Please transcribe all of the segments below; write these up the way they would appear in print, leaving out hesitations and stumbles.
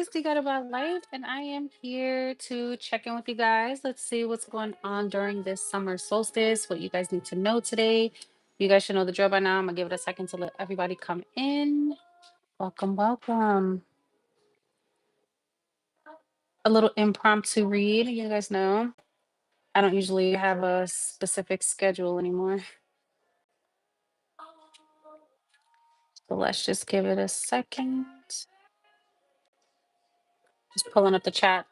just got about life, and I am here to check in with you guys. Let's see what's going on during this summer solstice, what you guys need to know today. You guys should know the drill by now. I'm gonna give it a second to let everybody come in. Welcome, welcome. A little impromptu read. You guys know I don't usually have a specific schedule anymore. So let's just give it a second. Just pulling up the chat.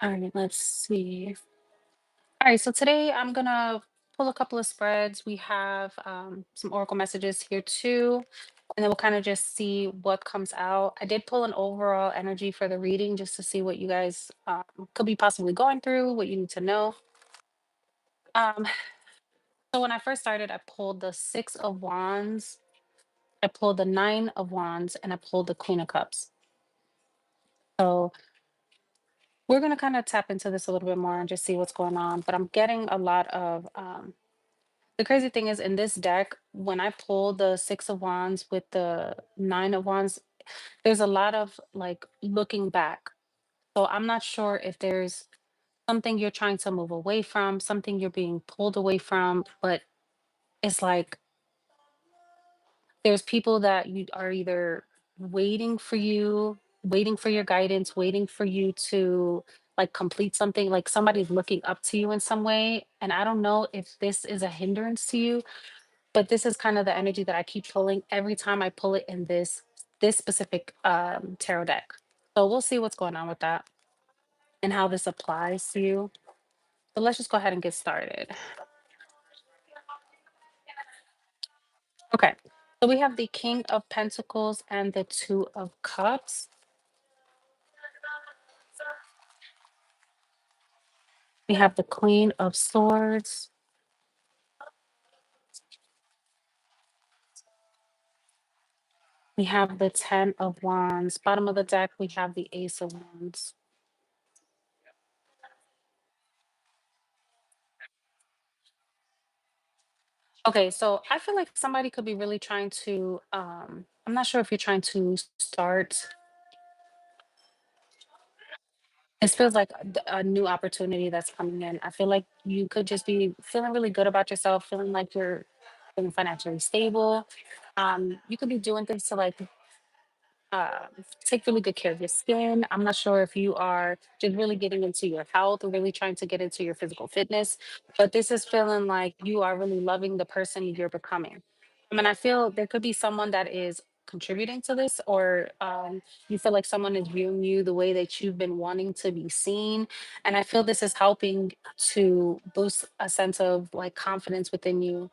All right, let's see. All right, so today I'm gonna pull a couple of spreads. We have some oracle messages here too, and then we'll kind of just see what comes out. I did pull an overall energy for the reading just to see what you guys could be possibly going through, what you need to know. Um, so when I first started, I pulled the Six of Wands, I pulled the Nine of Wands, and I pulled the Queen of Cups. So we're gonna kind of tap into this a little bit more and just see what's going on. But I'm getting a lot of the crazy thing is in this deck, when I pull the Six of Wands with the Nine of Wands, there's a lot of like looking back. So I'm not sure if there's something you're trying to move away from, something you're being pulled away from, but it's like there's people that you are either waiting for you, waiting for your guidance, waiting for you to like complete something, like somebody's looking up to you in some way. And I don't know if this is a hindrance to you, but this is kind of the energy that I keep pulling every time I pull it in this specific tarot deck. So we'll see what's going on with that and how this applies to you. So let's just go ahead and get started. Okay. So we have the King of Pentacles and the Two of Cups. We have the Queen of Swords. We have the Ten of Wands. Bottom of the deck, we have the Ace of Wands. Okay, so I feel like somebody could be really trying to I'm not sure if you're trying to start. This feels like a new opportunity that's coming in. I feel like you could just be feeling really good about yourself, feeling like you're feeling financially stable. You could be doing things to like uh, take really good care of your skin. I'm not sure if you are just really getting into your health or really trying to get into your physical fitness, but this is feeling like you are really loving the person you're becoming. I mean, I feel there could be someone that is contributing to this, or you feel like someone is viewing you the way that you've been wanting to be seen. And I feel this is helping to boost a sense of like confidence within you.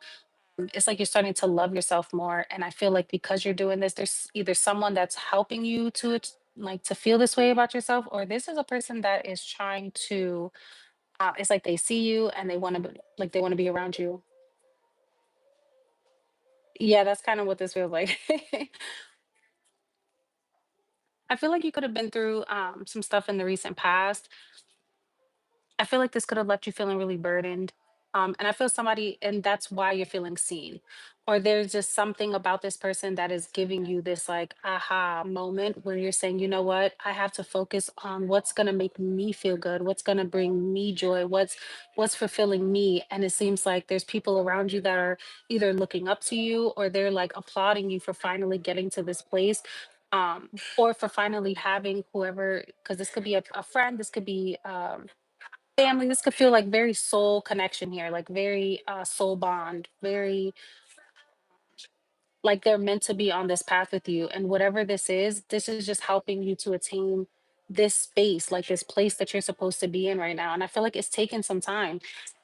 It's like you're starting to love yourself more, and I feel like because you're doing this, there's either someone that's helping you to like to feel this way about yourself, or this is a person that is trying to it's like they see you and they want to like they want to be around you. Yeah, that's kind of what this feels like. I feel like you could have been through some stuff in the recent past. I feel like this could have left you feeling really burdened. And I feel somebody, and that's why you're feeling seen. Or there's just something about this person that is giving you this like aha moment where you're saying, you know what, I have to focus on what's gonna make me feel good, what's gonna bring me joy, what's fulfilling me. And it seems like there's people around you that are either looking up to you or they're like applauding you for finally getting to this place. Um, or for finally having whoever, because this could be a friend, this could be family. This could feel like very soul connection here, like very soul bond, very like they're meant to be on this path with you. And whatever this is just helping you to attain this space, like this place that you're supposed to be in right now. And I feel like it's taken some time.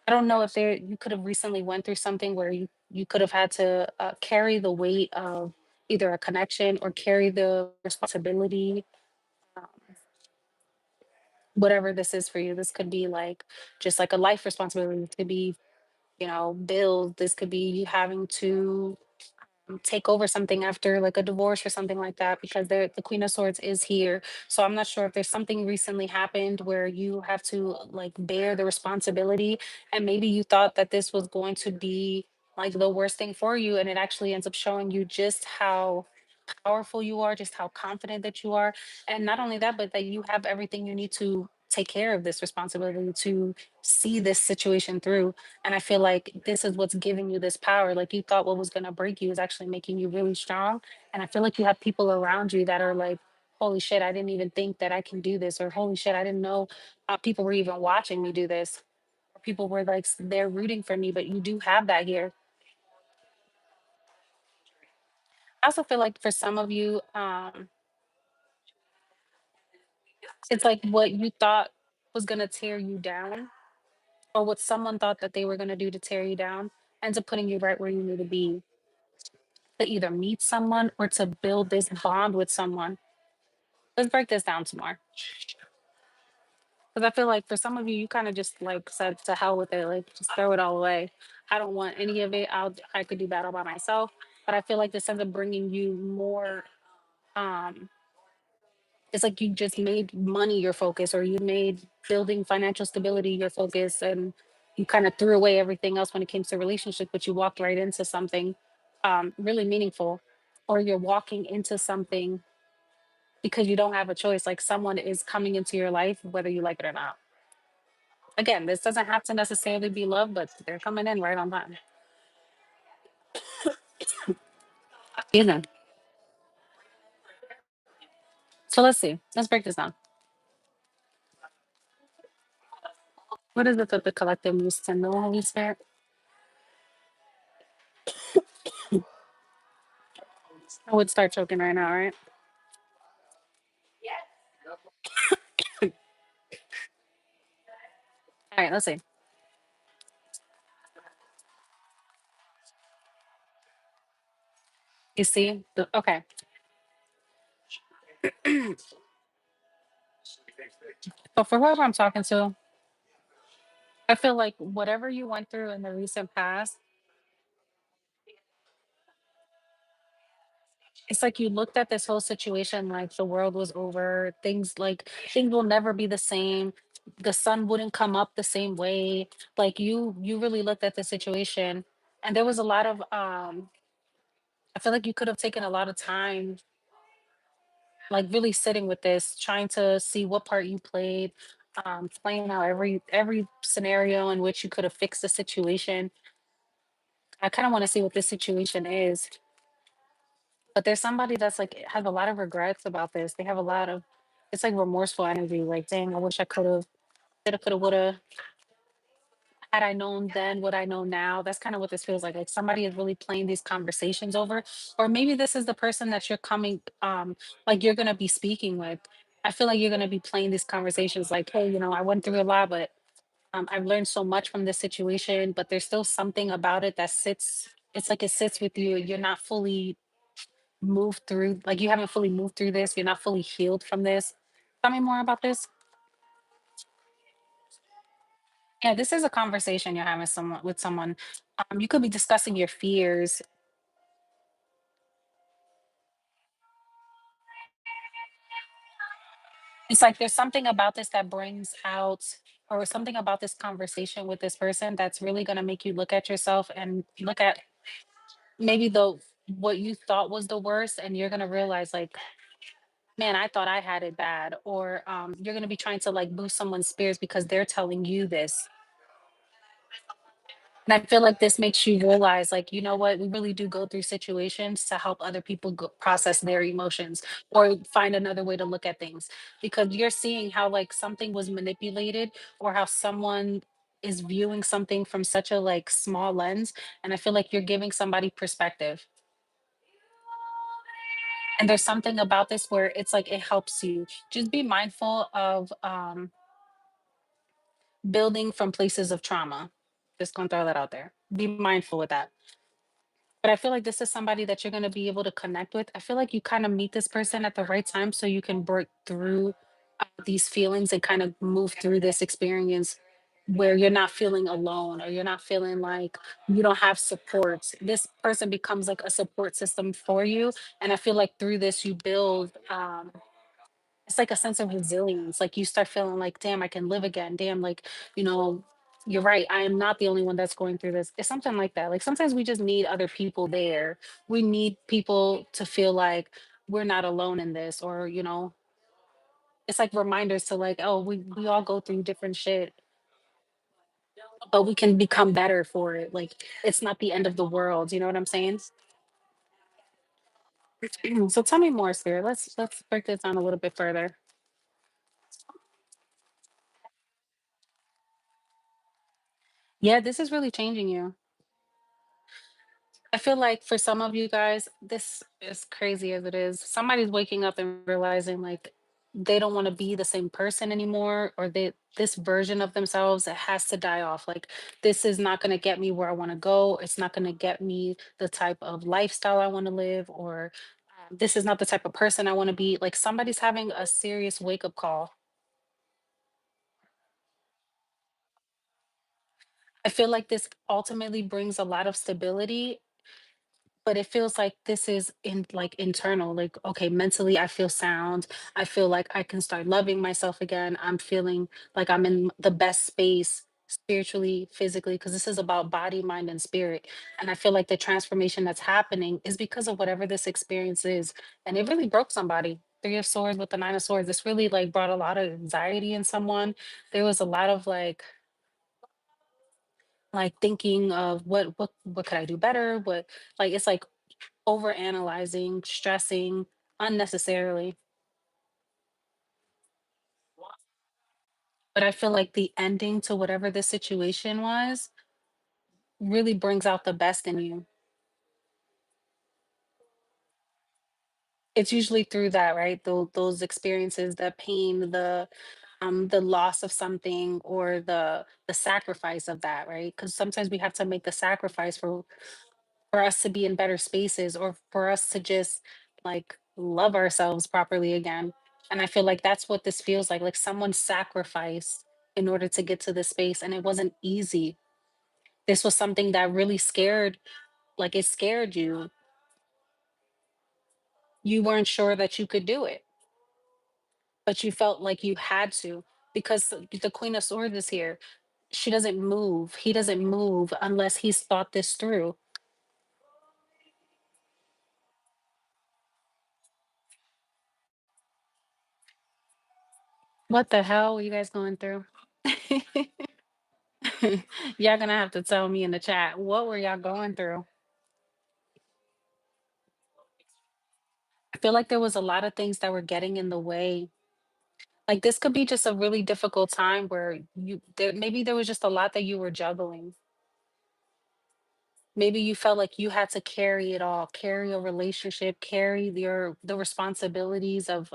I don't know if there you could have recently went through something where you could have had to carry the weight of either a connection or carry the responsibility. um, whatever this is for you. This could be like just like a life responsibility. It could be, bills. This could be you having to take over something after like a divorce or something like that, because the Queen of Swords is here. So I'm not sure if there's something recently happened where you have to like bear the responsibility, and maybe you thought that this was going to be like the worst thing for you, and it actually ends up showing you just how powerful you are, just how confident that you are. And not only that, but that you have everything you need to take care of this responsibility, to see this situation through. And I feel like this is what's giving you this power. Like you thought what was going to break you is actually making you really strong. And I feel like you have people around you that are like, holy shit, I didn't even think that I can do this. Or holy shit, I didn't know people were even watching me do this. Or people were like, they're rooting for me, but you do have that here. I also feel like for some of you, it's like what you thought was gonna tear you down, or what someone thought that they were gonna do to tear you down, ends up putting you right where you need to be, to either meet someone or to build this bond with someone. Let's break this down some more. Because I feel like for some of you, you kind of just like said to hell with it, like just throw it all away. I don't want any of it. I could do battle by myself. But I feel like this ends up bringing you more. Um, it's like you just made money your focus, or you made building financial stability your focus, and you kind of threw away everything else when it came to relationship, but you walked right into something really meaningful. Or you're walking into something because you don't have a choice, like someone is coming into your life whether you like it or not. Again, this doesn't have to necessarily be love, but they're coming in right on time. You know. So let's see, let's break this down. What is it that the collective needs to know, Holy Spirit? I would start choking right now, right? All right, let's see. You see? Okay. So for whoever I'm talking to, I feel like whatever you went through in the recent past, it's like you looked at this whole situation like the world was over. Things will never be the same. The sun wouldn't come up the same way. Like you really looked at the situation, and there was a lot of I feel like you could have taken a lot of time, like really sitting with this, trying to see what part you played, playing out every scenario in which you could have fixed the situation. I kind of want to see what this situation is. But there's somebody that's like has a lot of regrets about this. They have a lot of, it's like remorseful energy. Like, dang, I wish I could have, shoulda, coulda, woulda. Had I known then what I know now. That's kind of what this feels like. Like somebody is really playing these conversations over, or maybe this is the person that you're coming, like you're gonna be speaking with. I feel like you're gonna be playing these conversations like, hey, I went through a lot, but I've learned so much from this situation. But there's still something about it that sits. It's like it sits with you. You're not fully moved through, like you haven't fully moved through this, you're not fully healed from this. Tell me more about this. Yeah, this is a conversation you're having someone. You could be discussing your fears. It's like there's something about this that brings out, or something about this conversation with this person that's really going to make you look at yourself and look at maybe the what you thought was the worst, and you're going to realize like, man, I thought I had it bad. Or you're going to be trying to like boost someone's spirits because they're telling you this. And I feel like this makes you realize, like, you know what, we really do go through situations to help other people process their emotions, or find another way to look at things. Because you're seeing how, like, something was manipulated, or how someone is viewing something from such a like small lens. And I feel like you're giving somebody perspective. And there's something about this where it's like it helps you. Just be mindful of building from places of trauma. Just gonna throw that out there. Be mindful with that. But I feel like this is somebody that you're going to be able to connect with. I feel like you kind of meet this person at the right time so you can break through these feelings and kind of move through this experience where you're not feeling alone or you're not feeling like you don't have supports. This person becomes like a support system for you. And I feel like through this, you build, it's like a sense of resilience. Like you start feeling like, damn, I can live again. Damn, like, you know, you're right. I am not the only one that's going through this. It's something like that. Like sometimes we just need other people there. We need people to feel like we're not alone in this, or, it's like reminders to like, oh, we all go through different shit, but we can become better for it. Like it's not the end of the world. You know what I'm saying? So tell me more, Spirit. Let's break this down a little bit further. Yeah, this is really changing you. I feel like for some of you guys, this is crazy as it is. Somebody's waking up and realizing like they don't want to be the same person anymore, or this version of themselves, it has to die off. Like this is not going to get me where I want to go. It's not going to get me the type of lifestyle I want to live, or this is not the type of person I want to be. Like somebody's having a serious wake up call. I feel like this ultimately brings a lot of stability, but it feels like this is in like internal. Like okay, mentally I feel sound. I feel like I can start loving myself again. I'm feeling like I'm in the best space spiritually, physically, because this is about body, mind, and spirit. And I feel like the transformation that's happening is because of whatever this experience is. And it really broke somebody. Three of Swords with the Nine of Swords, this really like brought a lot of anxiety in someone. There was a lot of like thinking of what could I do better, what, like it's like over analyzing, stressing unnecessarily. But I feel like the ending to whatever the situation was really brings out the best in you. It's usually through that, right? Those experiences, the pain, the loss of something, or the sacrifice of that, right? Because sometimes we have to make the sacrifice for us to be in better spaces, or for us to just like love ourselves properly again. And I feel like that's what this feels like someone sacrificed in order to get to this space, and it wasn't easy. This was something that really scared, like it scared you. You weren't sure that you could do it, but you felt like you had to, because the Queen of Swords is here. She doesn't move. He doesn't move unless he's thought this through. What the hell were you guys going through? Y'all gonna have to tell me in the chat, what were y'all going through? I feel like there was a lot of things that were getting in the way. Like this could be just a really difficult time where maybe there was just a lot that you were juggling. Maybe you felt like you had to carry it all, carry a relationship, carry the responsibilities of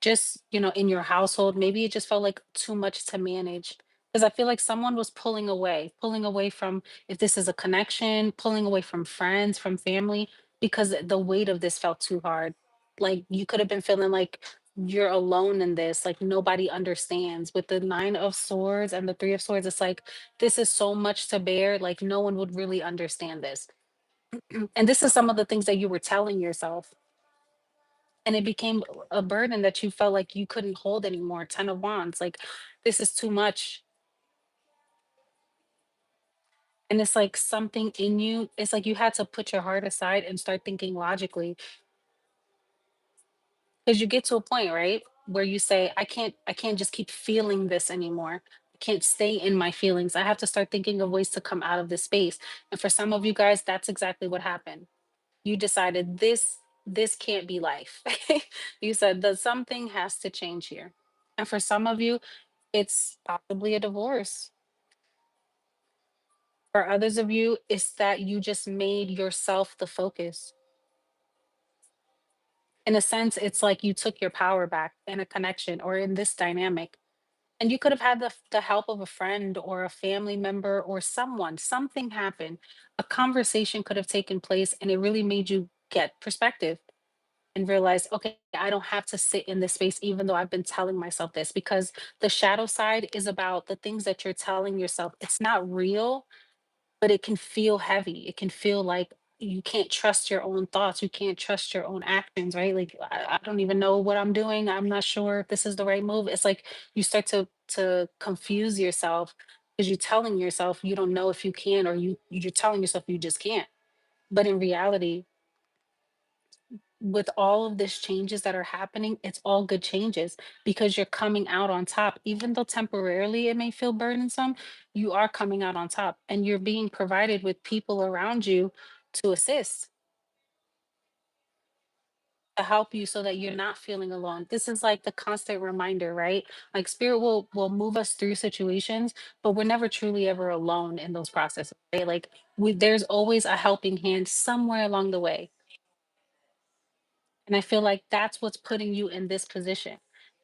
just in your household. Maybe it just felt like too much to manage, because I feel like someone was pulling away from, if this is a connection, pulling away from friends, from family, because the weight of this felt too hard. Like you could have been feeling like you're alone in this, like nobody understands. With the Nine of Swords and the Three of Swords, it's like this is so much to bear, like no one would really understand this. And this is some of the things that you were telling yourself, and it became a burden that you felt like you couldn't hold anymore. 10 of Wands, like this is too much. And it's like something in you, it's like you had to put your heart aside and start thinking logically, because you get to a point, right, where you say, I can't just keep feeling this anymore. I can't stay in my feelings. I have to start thinking of ways to come out of this space. And for some of you guys, that's exactly what happened. You decided this can't be life. You said that something has to change here. And for some of you, it's possibly a divorce. For others of you, it's that you just made yourself the focus. In a sense, it's like you took your power back in a connection or in this dynamic. And you could have had the help of a friend or a family member or someone. Something happened. A conversation could have taken place and it really made you get perspective. and realize, okay, I don't have to sit in this space, even though I've been telling myself this, because the shadow side is about the things that you're telling yourself. It's not real, but it can feel heavy. It can feel like you can't trust your own thoughts. You can't trust your own actions, right? Like I don't even know what I'm doing. I'm not sure if this is the right move. It's like you start to confuse yourself because you're telling yourself you don't know if you can, or you're telling yourself you just can't. But in reality, with all of these changes that are happening, it's all good changes because you're coming out on top. Even though temporarily it may feel burdensome, you are coming out on top and you're being provided with people around you to assist, to help you so that you're not feeling alone. This is like the constant reminder, right? Like spirit will move us through situations, but we're never truly ever alone in those processes, right? Like there's always a helping hand somewhere along the way. And I feel like that's what's putting you in this position.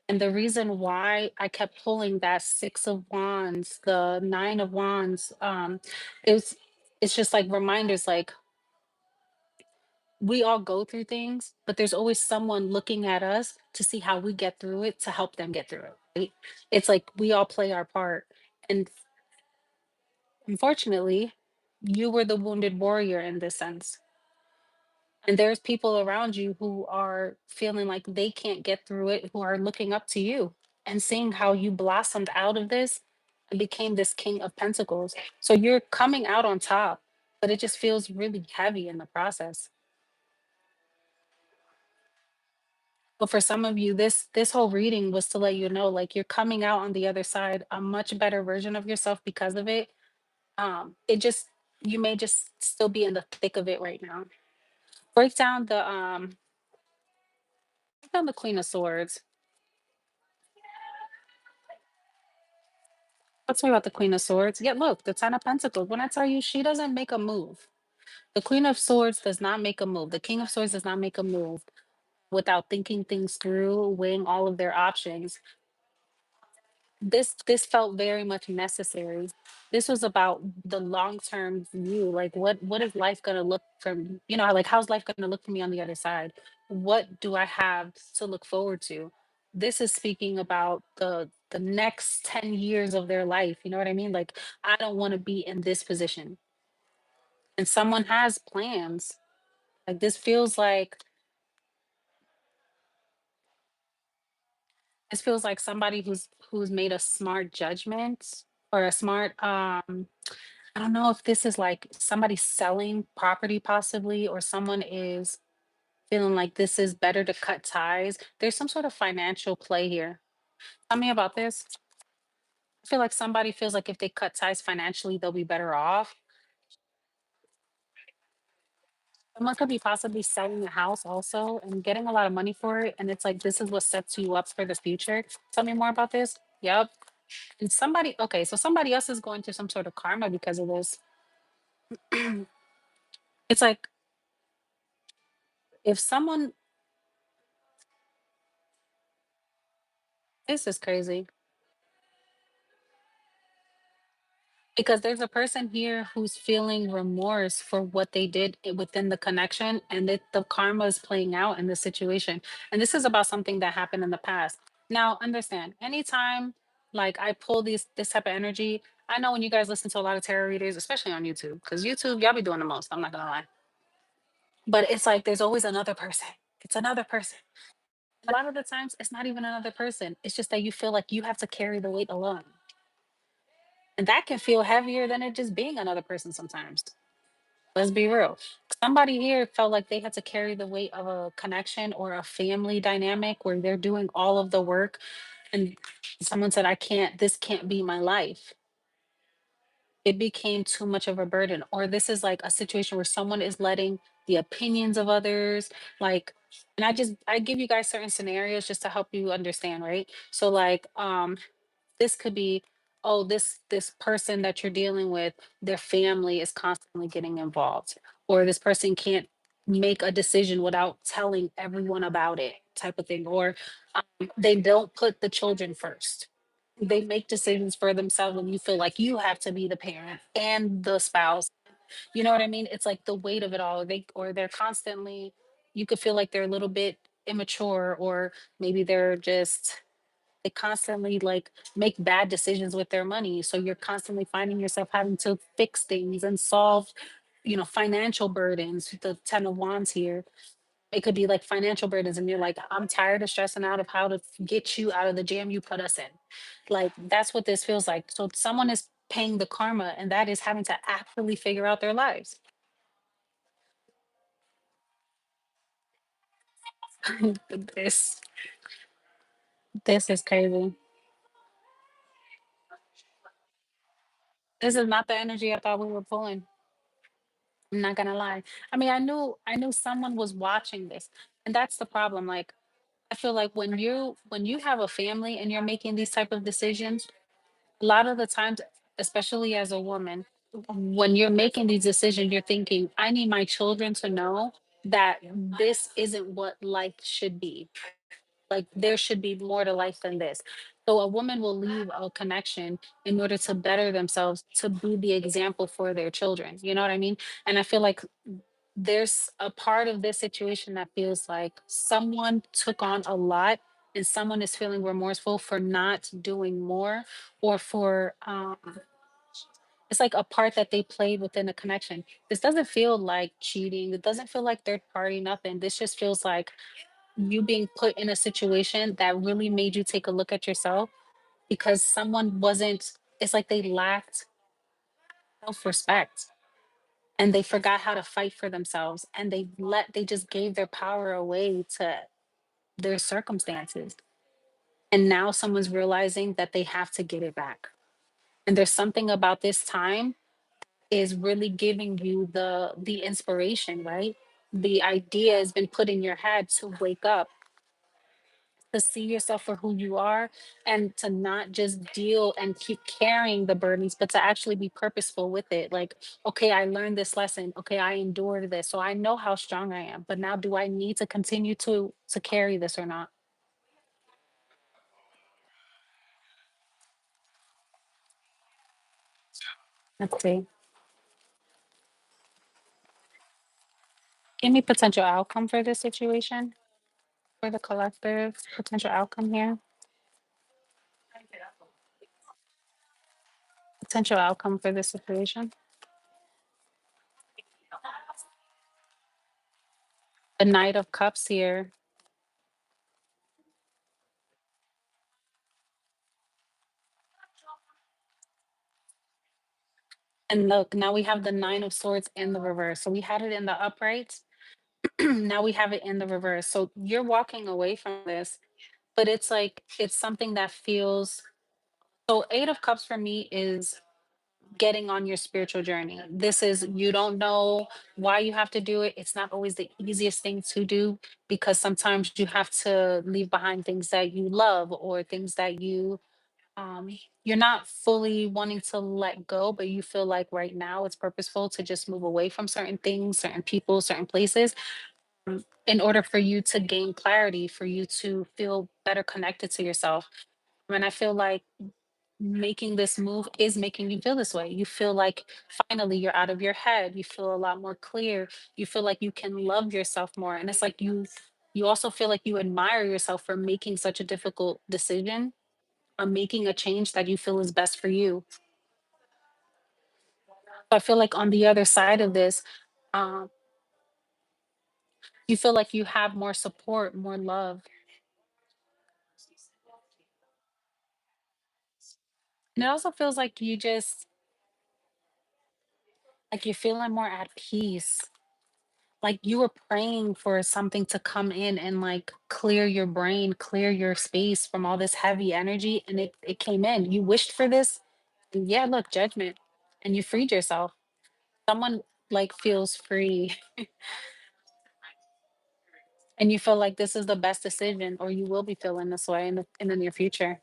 And the reason why I kept pulling that 6 of wands, the 9 of wands, it was it's just like reminders, like we all go through things, but there's always someone looking at us to see how we get through it to help them get through it, right? It's like we all play our part. And unfortunately, you were the wounded warrior in this sense. And there's people around you who are feeling like they can't get through it, who are looking up to you and seeing how you blossomed out of this and became this king of pentacles. So you're coming out on top, but it just feels really heavy in the process. But for some of you, this whole reading was to let you know, like you're coming out on the other side a much better version of yourself because of it. It just you may just still be in the thick of it right now. Break down the Queen of Swords. Talk to me about the Queen of Swords. Yeah, look, the Ten of Pentacles. When I tell you she doesn't make a move, the Queen of Swords does not make a move. The King of Swords does not make a move without thinking things through, weighing all of their options. This felt very much necessary. This was about the long-term view. Like what is life gonna look from, like how's life gonna look for me on the other side? What do I have to look forward to? This is speaking about the next 10 years of their life. You know what I mean? Like I don't want to be in this position. And someone has plans. Like this feels like somebody who's made a smart judgment or a smart I don't know if this is like somebody selling property possibly, or someone is feeling like this is better to cut ties. There's some sort of financial play here. Tell me about this. I feel like somebody feels like if they cut ties financially, they'll be better off. Someone could be possibly selling a house also and getting a lot of money for it. And it's like, this is what sets you up for the future. Tell me more about this. Yep. And okay, so somebody else is going through some sort of karma because of this. It's like, if someone, this is crazy. Because there's a person here who's feeling remorse for what they did within the connection, and that the karma is playing out in the situation. And this is about something that happened in the past. Now, understand, anytime like I pull this type of energy, I know when you guys listen to a lot of tarot readers, especially on YouTube, because YouTube, y'all be doing the most. I'm not gonna lie. But it's like there's always another person. It's another person. A lot of the times, it's not even another person. It's just that you feel like you have to carry the weight alone. And that can feel heavier than it just being another person sometimes. Let's be real. Somebody here felt like they had to carry the weight of a connection or a family dynamic where they're doing all of the work, and someone said, this can't be my life. It became too much of a burden. Or this is like a situation where someone is letting the opinions of others, like, and I give you guys certain scenarios just to help you understand, right? So like this could be, oh, this person that you're dealing with, their family is constantly getting involved, or this person can't make a decision without telling everyone about it, type of thing. Or they don't put the children first. They make decisions for themselves and you feel like you have to be the parent and the spouse. You know what I mean? It's like the weight of it all. They're constantly you could feel like they're a little bit immature, or maybe they constantly like make bad decisions with their money. So you're constantly finding yourself having to fix things and solve, financial burdens. The 10 of Wands here, it could be like financial burdens, and you're like, I'm tired of stressing out of how to get you out of the jam you put us in. Like, that's what this feels like. So someone is paying the karma, and that is having to actually figure out their lives. this this is crazy. This is not the energy I thought we were pulling. I'm not gonna lie. I mean, I knew someone was watching this. And that's the problem. Like, I feel like when you have a family and you're making these type of decisions, a lot of the times, especially as a woman, when you're making these decisions, you're thinking, I need my children to know that this isn't what life should be. Like, there should be more to life than this. So a woman will leave a connection in order to better themselves, to be the example for their children. You know what I mean? And I feel like there's a part of this situation that feels like someone took on a lot, and someone is feeling remorseful for not doing more, or for it's like a part that they played within a connection. This doesn't feel like cheating. It doesn't feel like third party, nothing. This just feels like you being put in a situation that really made you take a look at yourself, because someone wasn't, it's like they lacked self-respect, and they forgot how to fight for themselves, and they just gave their power away to their circumstances. And now someone's realizing that they have to get it back. And there's something about this time is really giving you the inspiration, right? The idea has been put in your head to wake up, to see yourself for who you are, and to not just deal and keep carrying the burdens, but to actually be purposeful with it. Like, okay, I learned this lesson. Okay, I endured this. So I know how strong I am. But now, do I need to continue to carry this or not? Let's see. Give me potential outcome for this situation, for the collective potential outcome here. Potential outcome for this situation. The Knight of Cups here. And look, now we have the Nine of Swords in the reverse. So we had it in the upright. Now we have it in the reverse. So you're walking away from this, but it's like it's something that feels, so Eight of Cups for me is getting on your spiritual journey. This is, you don't know why you have to do it. It's not always the easiest thing to do, because sometimes you have to leave behind things that you love, or things that um you're not fully wanting to let go, but you feel like right now it's purposeful to just move away from certain things, certain people, certain places, in order for you to gain clarity, for you to feel better connected to yourself. And I feel like making this move is making you feel this way. You feel like finally you're out of your head. You feel a lot more clear. You feel like you can love yourself more. And it's like you also feel like you admire yourself for making such a difficult decision, or making a change that you feel is best for you. So I feel like on the other side of this, um, you feel like you have more support, more love. And it also feels like like you're feeling more at peace. Like you were praying for something to come in and like clear your brain, clear your space from all this heavy energy. And it came in. You wished for this. And yeah, look, judgment. And you freed yourself. Someone like feels free, and you feel like this is the best decision, or you will be feeling this way in the near future.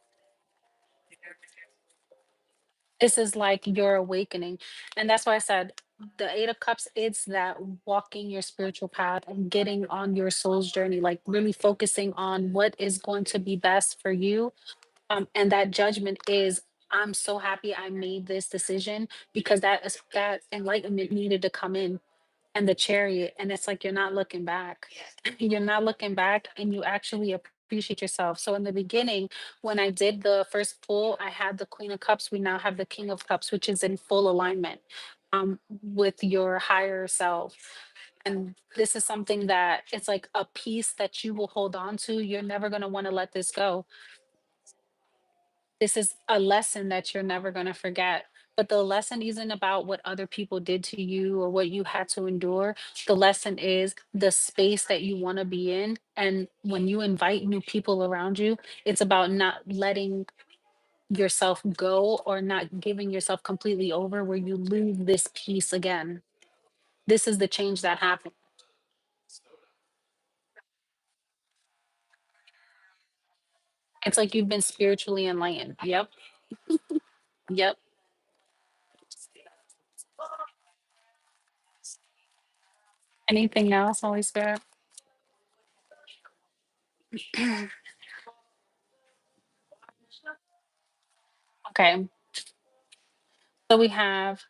This is like your awakening. And that's why I said the Eight of Cups, it's that walking your spiritual path and getting on your soul's journey, like really focusing on what is going to be best for you. And that judgment is, I'm so happy I made this decision, because that enlightenment needed to come in. and the chariot, and it's like you're not looking back. You're not looking back, and you actually appreciate yourself. So in the beginning, when I did the first pull, I had the Queen of Cups. We now have the King of Cups, which is in full alignment with your higher self. And this is something that it's like a piece that you will hold on to. You're never going to want to let this go. This is a lesson that you're never going to forget. But the lesson isn't about what other people did to you or what you had to endure. The lesson is the space that you want to be in. And when you invite new people around you, it's about not letting yourself go or not giving yourself completely over where you lose this piece again. This is the change that happened. It's like you've been spiritually enlightened. Yep. Yep. Anything else, Holy Spirit? Okay. So we have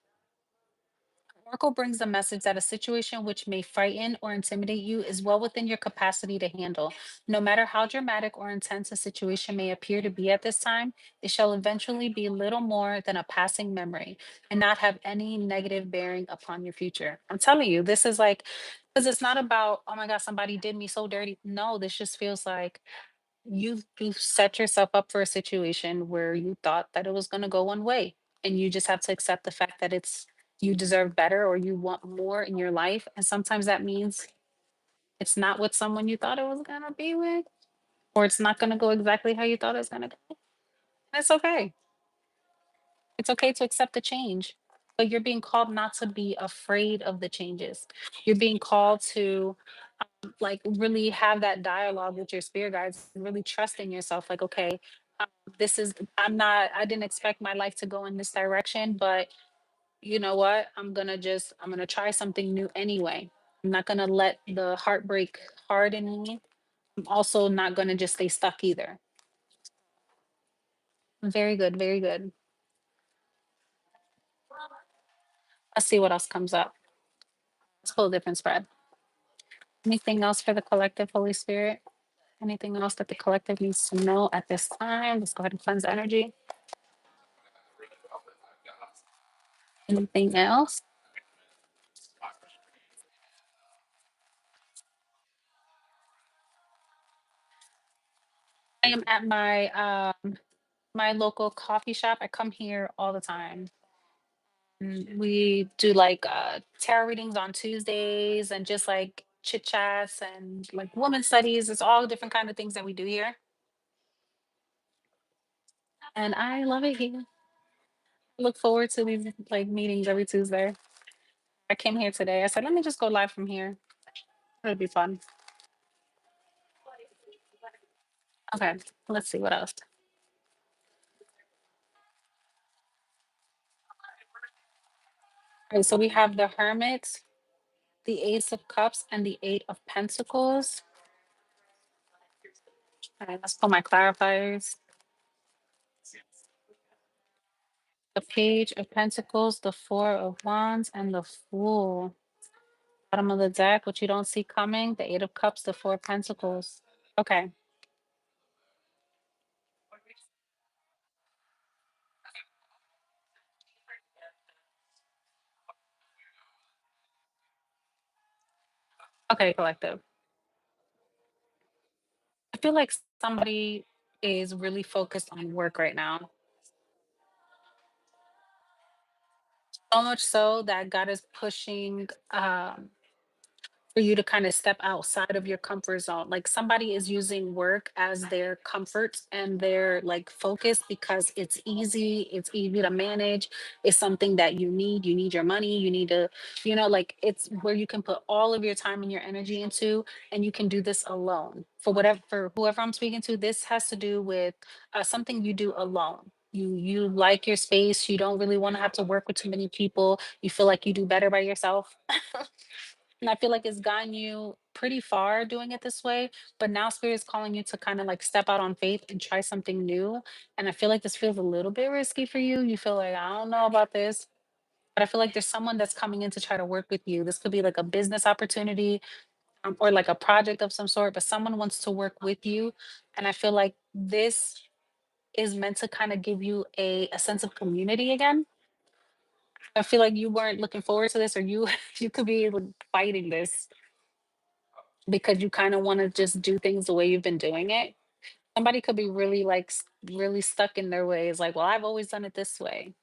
Oracle brings the message that a situation which may frighten or intimidate you is well within your capacity to handle. No matter how dramatic or intense a situation may appear to be at this time, it shall eventually be little more than a passing memory and not have any negative bearing upon your future. I'm telling you, this is like, because it's not about, oh my God, somebody did me so dirty. No, this just feels like you've set yourself up for a situation where you thought that it was going to go one way, and you just have to accept the fact that it's you deserve better or you want more in your life, and sometimes that means it's not with someone you thought it was going to be with, or it's not going to go exactly how you thought it was going to go. That's okay. It's okay to accept the change, but you're being called not to be afraid of the changes. You're being called to like really have that dialogue with your spirit guides and really trust in yourself, like, okay, um, this is I didn't expect my life to go in this direction, but you know what, I'm gonna try something new anyway. I'm not gonna let the heartbreak harden me. I'm also not gonna just stay stuck either. Very good, very good. Let's see what else comes up. Let's pull a different spread. Anything else for the collective, Holy Spirit? Anything else that the collective needs to know at this time? Let's go ahead and cleanse the energy. Anything else? I am at my local coffee shop. I come here all the time. We do like tarot readings on Tuesdays and just like chit chats and like women studies. It's all different kind of things that we do here. And I love it here. Look forward to these like meetings every Tuesday. I came here today. I said, let me just go live from here. It'll be fun. Okay, let's see what else. All right, so we have the Hermit, the Ace of Cups, and the Eight of Pentacles. All right, let's pull my clarifiers. The Page of Pentacles, the Four of Wands, and the Fool. Bottom of the deck, what you don't see coming, the Eight of Cups, the Four of Pentacles. Okay, okay, collective. I feel like somebody is really focused on work right now. So much so that God is pushing for you to kind of step outside of your comfort zone. Like somebody is using work as their comfort and their like focus because it's easy to manage. It's something that you need. You need your money. You need to, like it's where you can put all of your time and your energy into, and you can do this alone. For whoever I'm speaking to, this has to do with something you do alone. You like your space. You don't really want to have to work with too many people. You feel like you do better by yourself. And I feel like it's gotten you pretty far doing it this way, but now spirit is calling you to kind of like step out on faith and try something new. And I feel like this feels a little bit risky for you. You feel like, I don't know about this. But I feel like there's someone that's coming in to try to work with you. This could be like a business opportunity, or like a project of some sort, but someone wants to work with you. And I feel like this is meant to kind of give you a sense of community again. I feel like you weren't looking forward to this, or you you could be like fighting this because you kind of want to just do things the way you've been doing it. Somebody could be really like really stuck in their ways, like, well, I've always done it this way.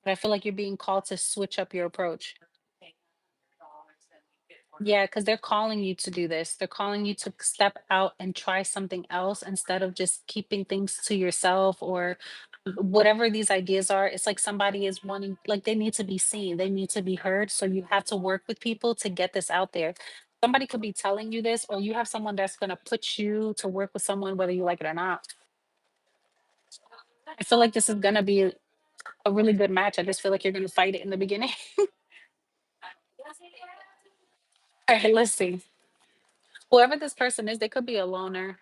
But I feel like you're being called to switch up your approach. Yeah, because they're calling you to do this. They're calling you to step out and try something else instead of just keeping things to yourself, or whatever these ideas are. It's like somebody is wanting, like, they need to be seen, they need to be heard. So you have to work with people to get this out there. Somebody could be telling you this, or you have someone that's going to put you to work with someone, whether you like it or not. I feel like this is going to be a really good match. I just feel like you're going to fight it in the beginning. All right, let's see. Whoever this person is, they could be a loner.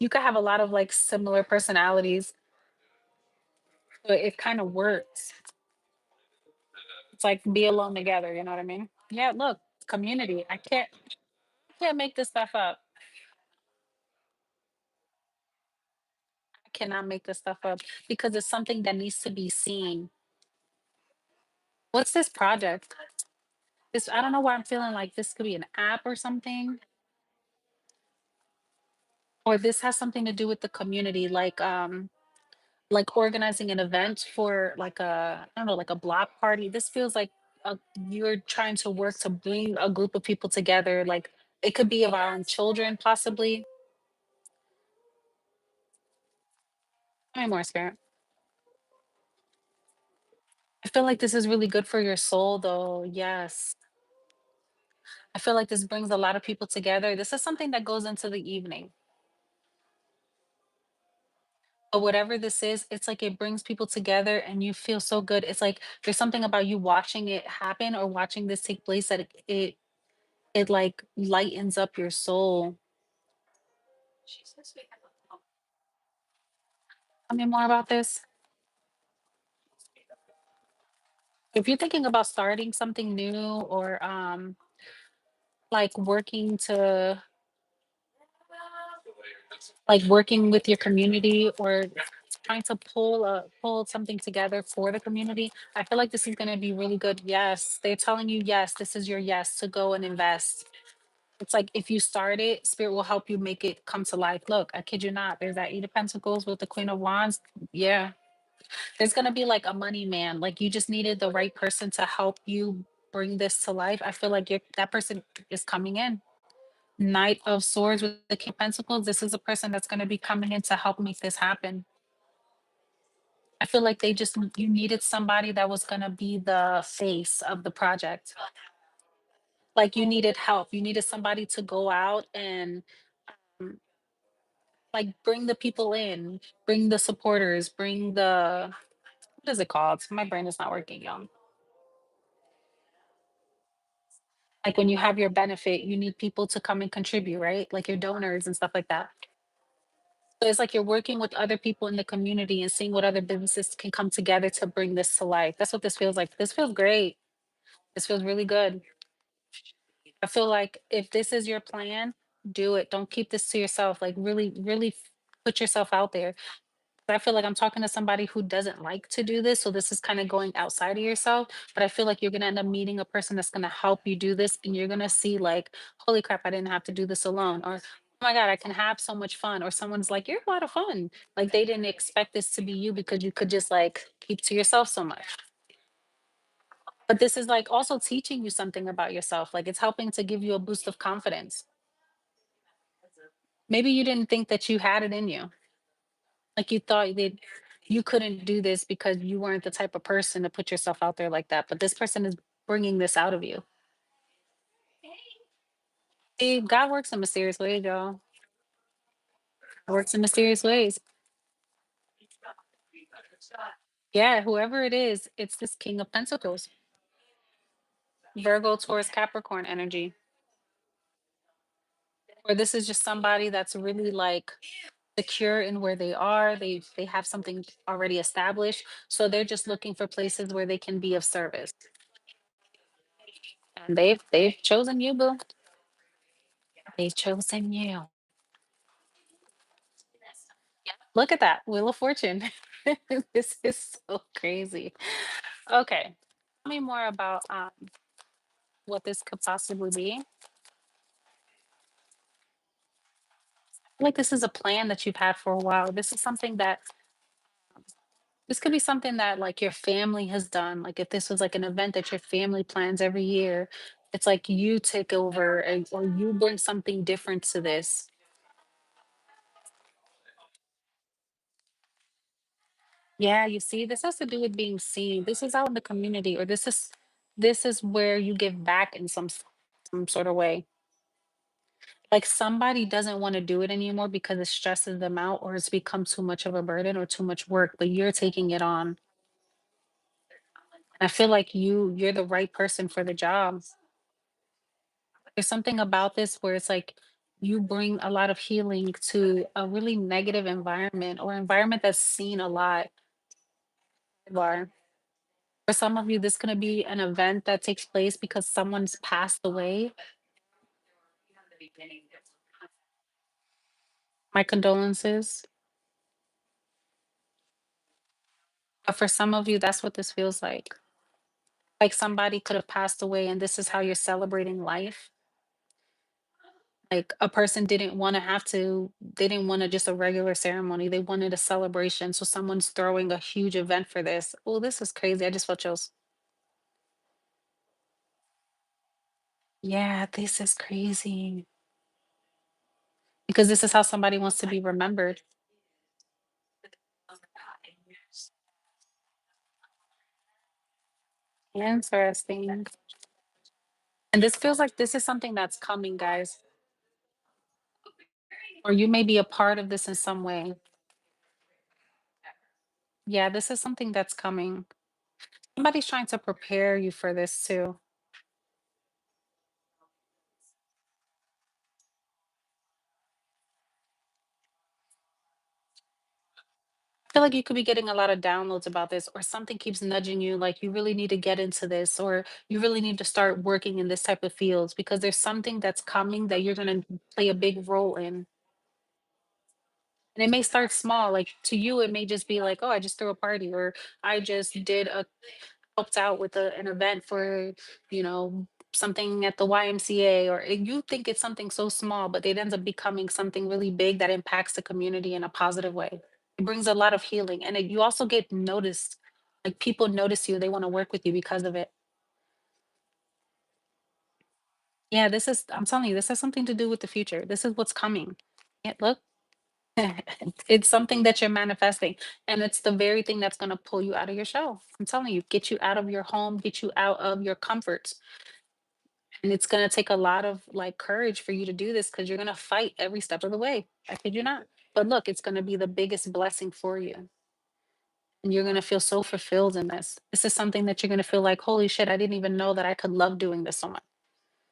You could have a lot of like similar personalities, but it kind of works. It's like be alone together, you know what I mean? Yeah, look, community. I can't make this stuff up. I cannot make this stuff up because it's something that needs to be seen. What's this project? This, I don't know why I'm feeling like this could be an app or something, or this has something to do with the community, like organizing an event for like a, I don't know, like a block party. This feels like you're trying to work to bring a group of people together. Like it could be of our own children, possibly. Tell me more, spirit. I feel like this is really good for your soul, though. Yes. I feel like this brings a lot of people together. This is something that goes into the evening. But whatever this is, it's like it brings people together and you feel so good. It's like there's something about you watching it happen or watching this take place that it like lightens up your soul. Tell me more about this. If you're thinking about starting something new, or like working to, like working with your community, or trying to pull something together for the community, I feel like this is going to be really good. Yes, they're telling you yes, this is your yes to go and invest. It's like if you start it, spirit will help you make it come to life. Look, I kid you not, there's that Eight of Pentacles with the Queen of Wands. Yeah, there's gonna be like a money man. Like you just needed the right person to help you bring this to life. I feel like that person is coming in. Knight of Swords with the King of Pentacles. This is a person that's gonna be coming in to help make this happen. I feel like you needed somebody that was gonna be the face of the project. Like you needed help. You needed somebody to go out and mm, like bring the people in, bring the supporters, bring the, what is it called? My brain is not working, y'all. Like when you have your benefit, you need people to come and contribute, right? Like your donors and stuff like that. So it's like you're working with other people in the community and seeing what other businesses can come together to bring this to life. That's what this feels like. This feels great. This feels really good. I feel like if this is your plan, do it. Don't keep this to yourself. Like really, really put yourself out there. I feel like I'm talking to somebody who doesn't like to do this. So this is kind of going outside of yourself. But I feel like you're gonna end up meeting a person that's gonna help you do this. And you're gonna see like, holy crap, I didn't have to do this alone. Or oh my God, I can have so much fun. Or someone's like, you're a lot of fun. Like they didn't expect this to be you because you could just like keep to yourself so much. But this is like also teaching you something about yourself. Like it's helping to give you a boost of confidence. Maybe you didn't think that you had it in you. Like you thought that you couldn't do this because you weren't the type of person to put yourself out there like that. But this person is bringing this out of you. See, God works in mysterious ways, y'all. Works in mysterious ways. Yeah, whoever it is, it's this King of Pentacles, Virgo, Taurus, Capricorn energy. Or this is just somebody that's really like secure in where they are. They have something already established. So they're just looking for places where they can be of service. And they've chosen you, boo. They've chosen you. Look at that. Wheel of Fortune. This is so crazy. Okay. Tell me more about what this could possibly be. Like this is a plan that you've had for a while. This is something that this could be something that like your family has done. Like if this was like an event that your family plans every year, it's like you take over or you bring something different to this. Yeah, you see, this has to do with being seen. This is out in the community, or this is where you give back in some sort of way. Like somebody doesn't want to do it anymore because it stresses them out or it's become too much of a burden or too much work, but you're taking it on. I feel like you're the right person for the job. There's something about this where it's like you bring a lot of healing to a really negative environment or environment that's seen a lot. Bar. For some of you, this gonna be an event that takes place because someone's passed away. My condolences. But for some of you, that's what this feels like. Like somebody could have passed away and this is how you're celebrating life. Like a person didn't want to have to, they didn't want to just a regular ceremony. They wanted a celebration. So someone's throwing a huge event for this. Oh, this is crazy. I just felt chills. Yeah, this is crazy. Because this is how somebody wants to be remembered. Interesting. And this feels like this is something that's coming, guys. Or you may be a part of this in some way. Yeah, this is something that's coming. Somebody's trying to prepare you for this too. I feel like you could be getting a lot of downloads about this, or something keeps nudging you like you really need to get into this, or you really need to start working in this type of fields because there's something that's coming that you're going to play a big role in. And it may start small. Like to you, it may just be like, oh, I just threw a party, or I just did a helped out with an event for, you know, something at the YMCA, or you think it's something so small, but it ends up becoming something really big that impacts the community in a positive way. It brings a lot of healing, and you also get noticed. Like people notice you, they want to work with you because of it. Yeah, this is. I'm telling you, this has something to do with the future. This is what's coming. Yeah, look. It's something that you're manifesting, and it's the very thing that's going to pull you out of your shell. I'm telling you, get you out of your home, get you out of your comforts. And it's going to take a lot of like courage for you to do this because you're going to fight every step of the way. I kid you not. But look, it's going to be the biggest blessing for you. And you're going to feel so fulfilled in this. This is something that you're going to feel like, holy shit, I didn't even know that I could love doing this so much.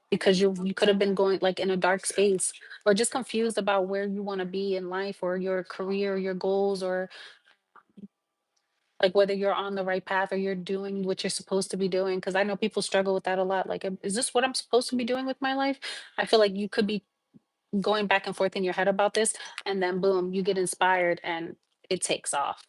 Because you could have been going like in a dark space or just confused about where you want to be in life or your career, your goals, or like whether you're on the right path or you're doing what you're supposed to be doing. Cause I know people struggle with that a lot. Like, is this what I'm supposed to be doing with my life? I feel like you could be going back and forth in your head about this, and then boom, you get inspired and it takes off.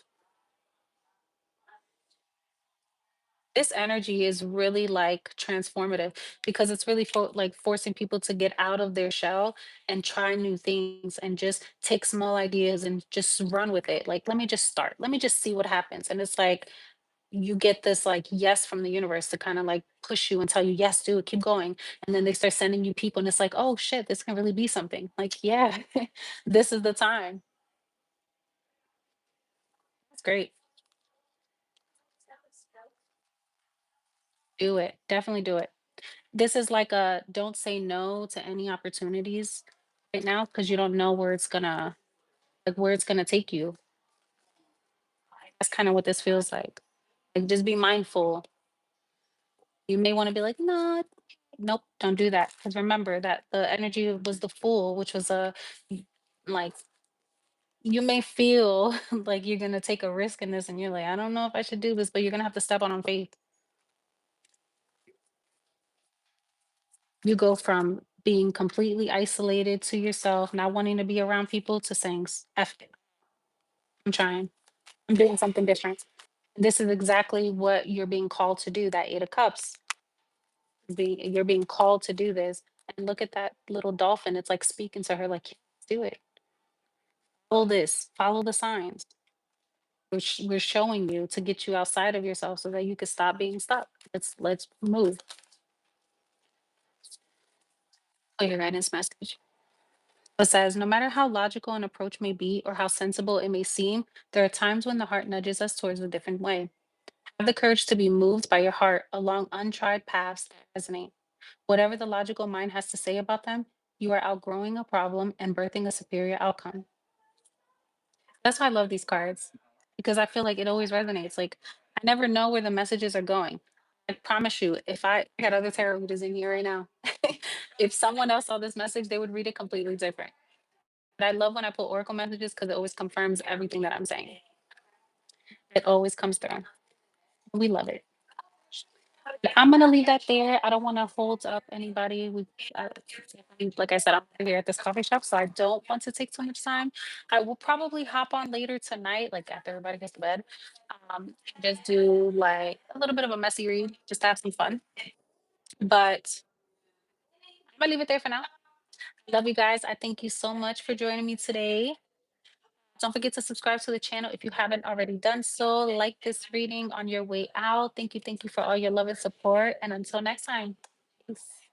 This energy is really like transformative because it's really like forcing people to get out of their shell and try new things and just take small ideas and just run with it. Like, let me just start. Let me just see what happens. And it's like you get this like yes from the universe to kind of like push you and tell you, yes, do it, keep going. And then they start sending you people, and it's like, oh shit, this can really be something. Like, yeah, this is the time. It's great. Do it. Definitely do it. This is like a don't say no to any opportunities right now because you don't know where it's gonna like where it's gonna take you. That's kind of what this feels like. Like just be mindful. You may want to be like, no, nope, don't do that. Because remember that the energy was the fool, which was a like you may feel like you're gonna take a risk in this and you're like, I don't know if I should do this, but you're gonna have to step on faith. You go from being completely isolated to yourself, not wanting to be around people to saying, F it, I'm trying. I'm doing something different. This is exactly what you're being called to do, that 8 of Cups. You're being called to do this. And look at that little dolphin. It's like speaking to her, like, "Yeah, do it. Follow this, follow the signs. We're showing you to get you outside of yourself so that you can stop being stuck. Let's move." Oh, your guidance message. It says, no matter how logical an approach may be or how sensible it may seem, there are times when the heart nudges us towards a different way. Have the courage to be moved by your heart along untried paths that resonate. Whatever the logical mind has to say about them, you are outgrowing a problem and birthing a superior outcome. That's why I love these cards because I feel like it always resonates. Like, I never know where the messages are going. I promise you, if I got other tarot readers in here right now, if someone else saw this message, they would read it completely different. But I love when I pull oracle messages because it always confirms everything that I'm saying. It always comes through. We love it. But I'm gonna leave that there. I don't want to hold up anybody. Uh, like I said, I'm here at this coffee shop, so I don't want to take too much time. I will probably hop on later tonight, like after everybody gets to bed. Just do like a little bit of a messy read, just to have some fun. But I'm gonna leave it there for now. Love you guys. I thank you so much for joining me today. Don't forget to subscribe to the channel if you haven't already done so. Like this reading on your way out. Thank you for all your love and support. And until next time, peace.